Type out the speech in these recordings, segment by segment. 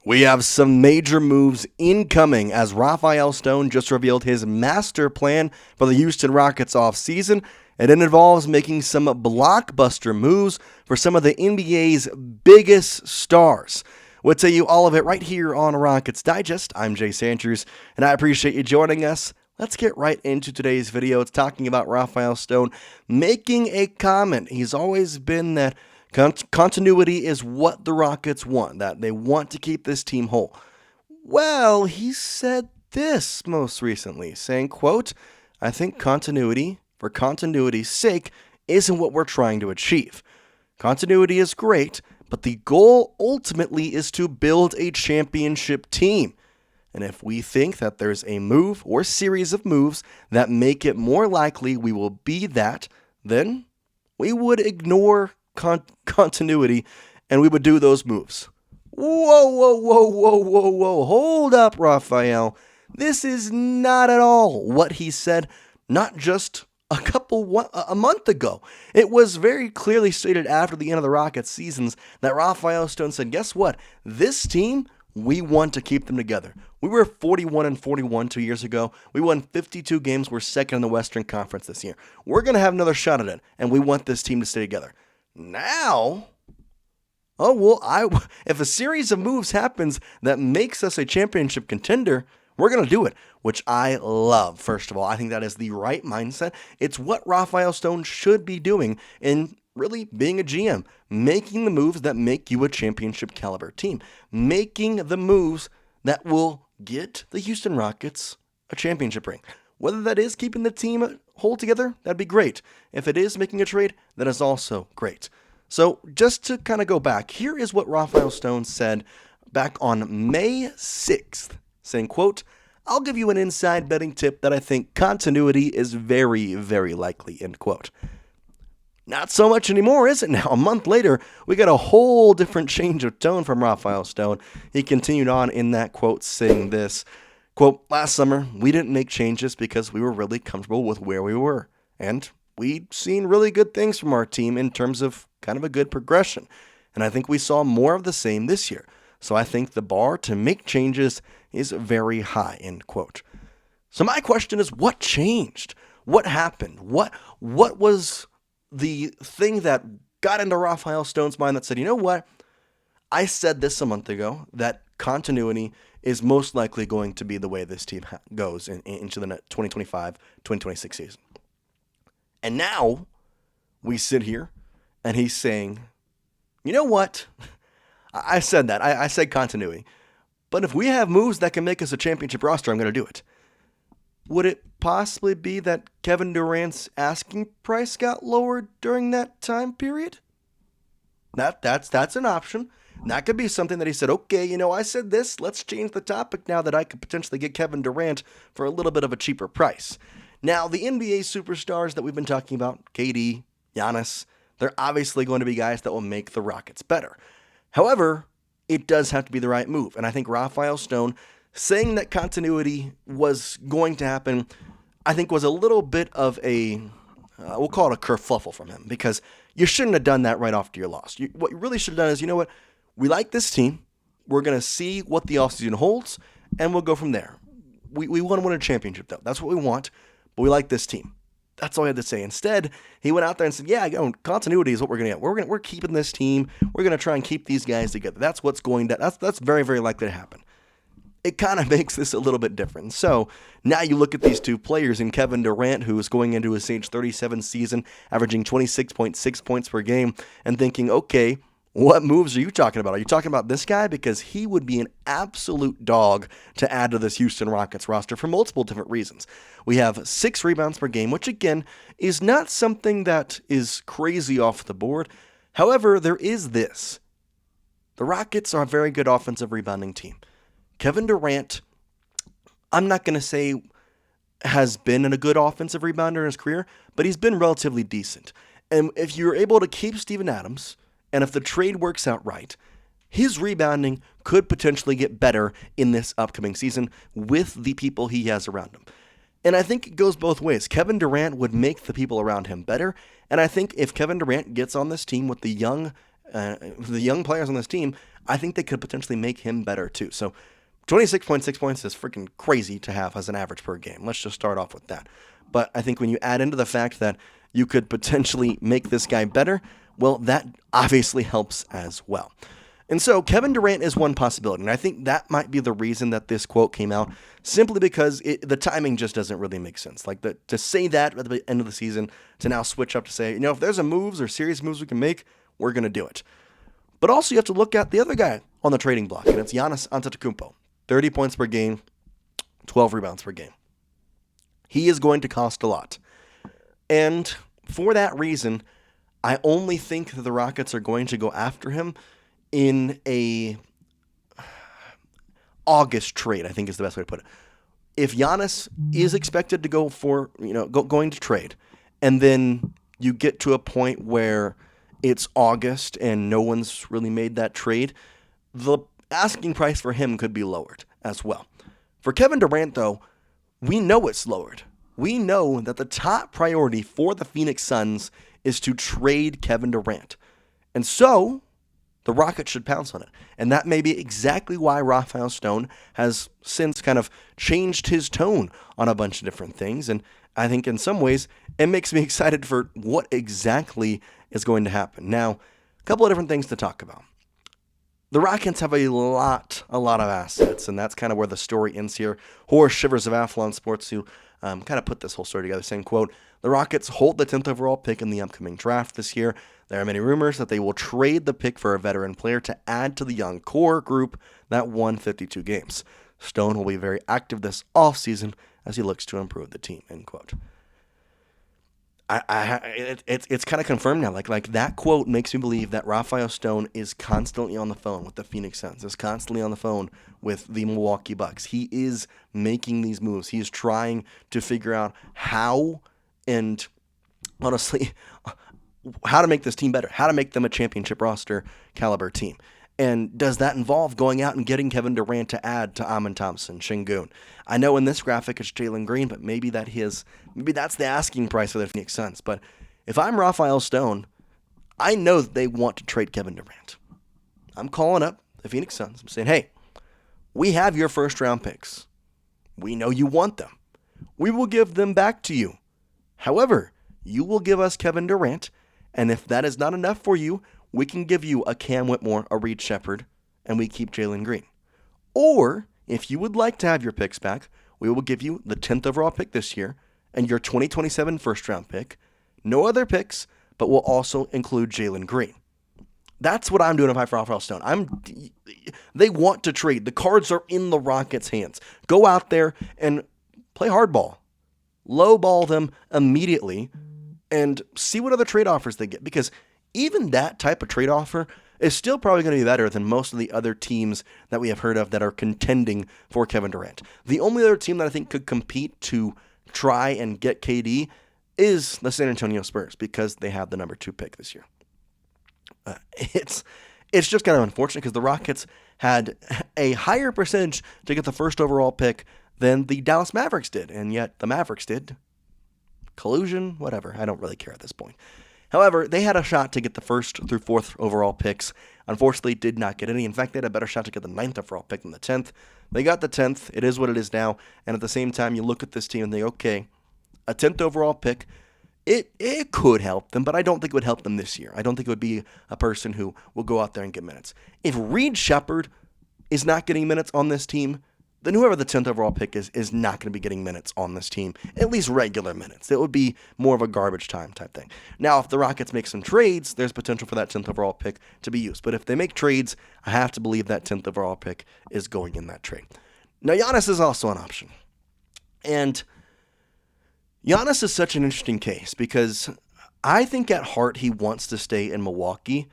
We have some major moves incoming as Rafael Stone just revealed his master plan for the Houston Rockets offseason, and it involves making some blockbuster moves for some of the NBA's biggest stars. We'll tell you all of it right here on Rockets Digest. I'm Jace Andrews, and I appreciate you joining us. Let's get right into today's video. It's talking about Rafael Stone making a comment. He's always been that continuity is what the Rockets want, that they want to keep this team whole. Well, he said this most recently, saying, quote, "I think continuity, for continuity's sake, isn't what we're trying to achieve. Continuity is great, but the goal ultimately is to build a championship team. And if we think that there's a move or series of moves that make it more likely we will be that, then we would ignore continuity and we would do those moves." Whoa. Hold up, Rafael. This is not at all what he said, not just a month ago. It was very clearly stated after the end of the Rockets seasons that Rafael Stone said, guess what? This team, we want to keep them together. We were 41-41 2 years ago. We won 52 games. We're second in the Western Conference this year. We're going to have another shot at it, and we want this team to stay together. Now, if a series of moves happens that makes us a championship contender, we're going to do it, which I love. First of all, I think that is the right mindset. It's what Rafael Stone should be doing in really being a GM, making the moves that make you a championship caliber team, making the moves that will get the Houston Rockets a championship ring. Whether that is keeping the team whole together, that'd be great. If it is making a trade, that is also great. So just to kind of go back, here is what Rafael Stone said back on May 6th, saying, quote, "I'll give you an inside betting tip that I think continuity is very, very likely," end quote. Not so much anymore, is it now? A month later, we got a whole different change of tone from Rafael Stone. He continued on in that quote saying this, quote, "Last summer, we didn't make changes because we were really comfortable with where we were. And we'd seen really good things from our team in terms of kind of a good progression. And I think we saw more of the same this year. So I think the bar to make changes is very high," end quote. So my question is, what changed? What happened? What was the thing that got into Rafael Stone's mind that said, you know what? I said this a month ago, that continuity is most likely going to be the way this team goes into the 2025-2026 season. And now we sit here and he's saying, you know what? I said that. I said continuity. But if we have moves that can make us a championship roster, I'm going to do it. Would it possibly be that Kevin Durant's asking price got lowered during that time period? That's an option. That could be something that he said, okay, I said this. Let's change the topic now that I could potentially get Kevin Durant for a little bit of a cheaper price. Now, the NBA superstars that we've been talking about, KD, Giannis, they're obviously going to be guys that will make the Rockets better. However, it does have to be the right move. And I think Rafael Stone saying that continuity was going to happen, I think was a little bit of a, we'll call it a kerfuffle from him, because you shouldn't have done that right after your loss. What you really should have done is, you know what, we like this team, we're going to see what the offseason holds, and we'll go from there. We want to win a championship, though. That's what we want, but we like this team. That's all he had to say. Instead, he went out there and said, continuity is what we're going to get. We're keeping this team. We're going to try and keep these guys together. That's that's very, very likely to happen. It kind of makes this a little bit different. So now you look at these two players in Kevin Durant, who is going into his age 37 season, averaging 26.6 points per game, and thinking, okay, what moves are you talking about? Are you talking about this guy? Because he would be an absolute dog to add to this Houston Rockets roster for multiple different reasons. We have 6 rebounds per game, which again is not something that is crazy off the board. However, there is this. The Rockets are a very good offensive rebounding team. Kevin Durant, I'm not going to say has been a good offensive rebounder in his career, but he's been relatively decent. And if you're able to keep Steven Adams, and if the trade works out right, his rebounding could potentially get better in this upcoming season with the people he has around him. And I think it goes both ways. Kevin Durant would make the people around him better, and I think if Kevin Durant gets on this team with the young players on this team, I think they could potentially make him better too. So 26.6 points is freaking crazy to have as an average per game. Let's just start off with that. But I think when you add into the fact that you could potentially make this guy better, well, that obviously helps as well. And so Kevin Durant is one possibility, and I think that might be the reason that this quote came out, simply because the timing just doesn't really make sense. Like to say that at the end of the season, to now switch up to say, if there's a moves or serious moves we can make, we're going to do it. But also you have to look at the other guy on the trading block, and it's Giannis Antetokounmpo. 30 points per game, 12 rebounds per game. He is going to cost a lot. And for that reason, I only think that the Rockets are going to go after him in a August trade, I think is the best way to put it. If Giannis is expected to go for, going to trade, and then you get to a point where it's August and no one's really made that trade, the asking price for him could be lowered as well. For Kevin Durant, though, we know it's lowered. We know that the top priority for the Phoenix Suns is to trade Kevin Durant. And so the Rockets should pounce on it. And that may be exactly why Rafael Stone has since kind of changed his tone on a bunch of different things. And I think in some ways it makes me excited for what exactly is going to happen. Now, a couple of different things to talk about. The Rockets have a lot of assets, and that's kind of where the story ends here. Horace Shivers of Athlon Sports, who kind of put this whole story together, saying, quote, "The Rockets hold the 10th overall pick in the upcoming draft this year. There are many rumors that they will trade the pick for a veteran player to add to the young core group that won 52 games. Stone will be very active this offseason as he looks to improve the team," end quote. It's kind of confirmed now. Like that quote makes me believe that Rafael Stone is constantly on the phone with the Phoenix Suns, is constantly on the phone with the Milwaukee Bucks. He is making these moves. He is trying to figure out how, and honestly, how to make this team better, how to make them a championship roster caliber team. And does that involve going out and getting Kevin Durant to add to Amen Thompson, Şengün? I know in this graphic it's Jalen Green, but maybe that's the asking price for the Phoenix Suns. But if I'm Rafael Stone, I know that they want to trade Kevin Durant. I'm calling up the Phoenix Suns. I'm saying, hey, we have your first round picks. We know you want them. We will give them back to you. However, you will give us Kevin Durant, and if that is not enough for you, we can give you a Cam Whitmore, a Reed Shepherd, and we keep Jalen Green. Or, if you would like to have your picks back, we will give you the 10th overall pick this year and your 2027 first-round pick. No other picks, but we'll also include Jalen Green. That's what I'm doing if I'm Rafael Stone. They want to trade. The cards are in the Rockets' hands. Go out there and play hardball. Lowball them immediately and see what other trade offers they get, because even that type of trade offer is still probably going to be better than most of the other teams that we have heard of that are contending for Kevin Durant. The only other team that I think could compete to try and get KD is the San Antonio Spurs, because they have the number 2 pick this year. It's just kind of unfortunate because the Rockets had a higher percentage to get the first overall pick than the Dallas Mavericks did, and yet the Mavericks did. Collusion, whatever. I don't really care at this point. However, they had a shot to get the 1st through 4th overall picks. Unfortunately, did not get any. In fact, they had a better shot to get the 9th overall pick than the 10th. They got the 10th. It is what it is now. And at the same time, you look at this team and think, okay, a 10th overall pick, it could help them, but I don't think it would help them this year. I don't think it would be a person who will go out there and get minutes. If Reed Shepherd is not getting minutes on this team, then whoever the 10th overall pick is not going to be getting minutes on this team, at least regular minutes. It would be more of a garbage time type thing. Now, if the Rockets make some trades, there's potential for that 10th overall pick to be used. But if they make trades, I have to believe that 10th overall pick is going in that trade. Now, Giannis is also an option. And Giannis is such an interesting case because I think at heart he wants to stay in Milwaukee.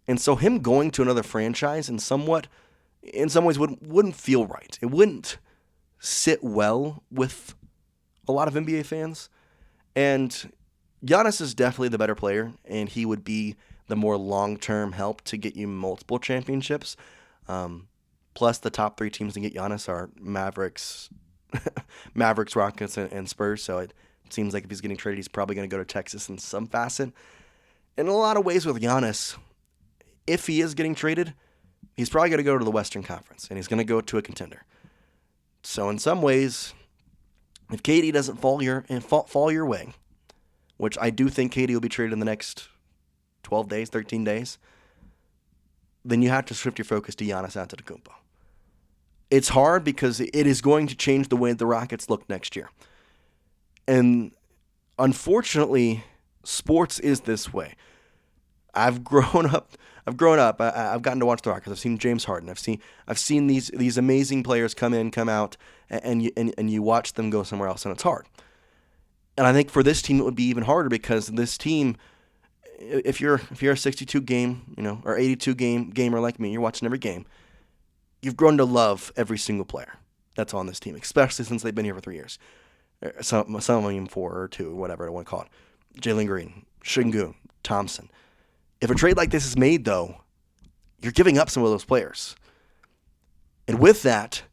And so him going to another franchise in some ways wouldn't feel right. It wouldn't sit well with a lot of NBA fans. And Giannis is definitely the better player, and he would be the more long-term help to get you multiple championships. Plus, the top 3 teams to get Giannis are Mavericks, Rockets, and Spurs. So it seems like if he's getting traded, he's probably going to go to Texas in some facet. In a lot of ways with Giannis, if he is getting traded, he's probably going to go to the Western Conference, and he's going to go to a contender. So in some ways, if KD doesn't fall your way, which I do think KD will be traded in the next 12 days, 13 days, then you have to shift your focus to Giannis Antetokounmpo. It's hard because it is going to change the way the Rockets look next year. And unfortunately, sports is this way. I've grown up. I've gotten to watch the Rockets. I've seen James Harden. I've seen these amazing players come in, come out, and you watch them go somewhere else, and it's hard. And I think for this team it would be even harder because this team, if you're a 62 game, or 82 gamer like me, you're watching every game. You've grown to love every single player that's on this team, especially since they've been here for 3 years. Some of them 4 or 2, whatever I want to call it. Jalen Green, Şengün, Thompson. If a trade like this is made, though, you're giving up some of those players. And with that,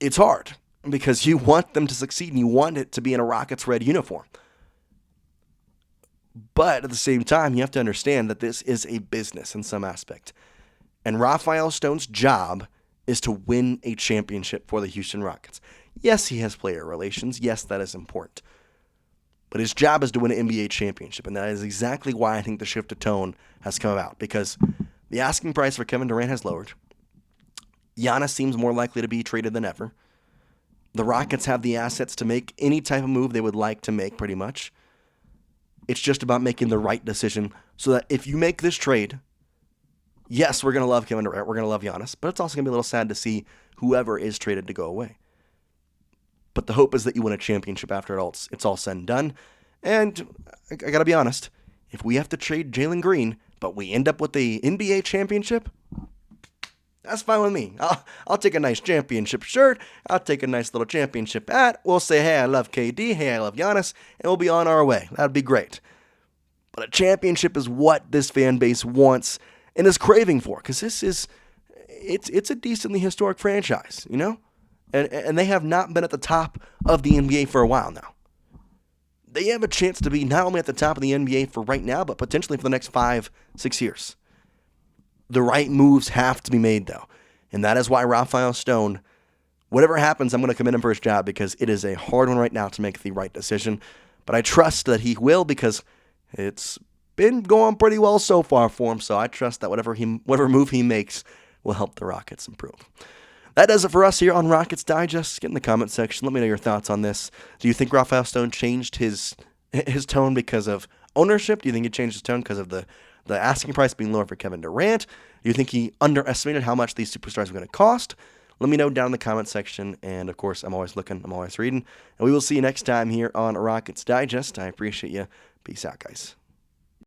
it's hard because you want them to succeed and you want it to be in a Rockets red uniform. But at the same time, you have to understand that this is a business in some aspect. And Rafael Stone's job is to win a championship for the Houston Rockets. Yes, he has player relations. Yes, that is important. But his job is to win an NBA championship, and that is exactly why I think the shift of tone has come about, because the asking price for Kevin Durant has lowered. Giannis seems more likely to be traded than ever. The Rockets have the assets to make any type of move they would like to make, pretty much. It's just about making the right decision so that if you make this trade, yes, we're going to love Kevin Durant, we're going to love Giannis, but it's also going to be a little sad to see whoever is traded to go away. But the hope is that you win a championship after it's all said and done. And I got to be honest, if we have to trade Jalen Green, but we end up with the NBA championship, that's fine with me. I'll take a nice championship shirt. I'll take a nice little championship hat. We'll say, hey, I love KD. Hey, I love Giannis. And we'll be on our way. That'd be great. But a championship is what this fan base wants and is craving for, because it's a decently historic franchise, And they have not been at the top of the NBA for a while now. They have a chance to be not only at the top of the NBA for right now, but potentially for the next 5-6 years. The right moves have to be made, though. And that is why Rafael Stone, whatever happens, I'm going to commend him for his job, because it is a hard one right now to make the right decision. But I trust that he will, because it's been going pretty well so far for him. So I trust that whatever move he makes will help the Rockets improve. That does it for us here on Rockets Digest. Get in the comment section. Let me know your thoughts on this. Do you think Rafael Stone changed his tone because of ownership? Do you think he changed his tone because of the asking price being lower for Kevin Durant? Do you think he underestimated how much these superstars were going to cost? Let me know down in the comment section. And, of course, I'm always looking. I'm always reading. And we will see you next time here on Rockets Digest. I appreciate you. Peace out, guys.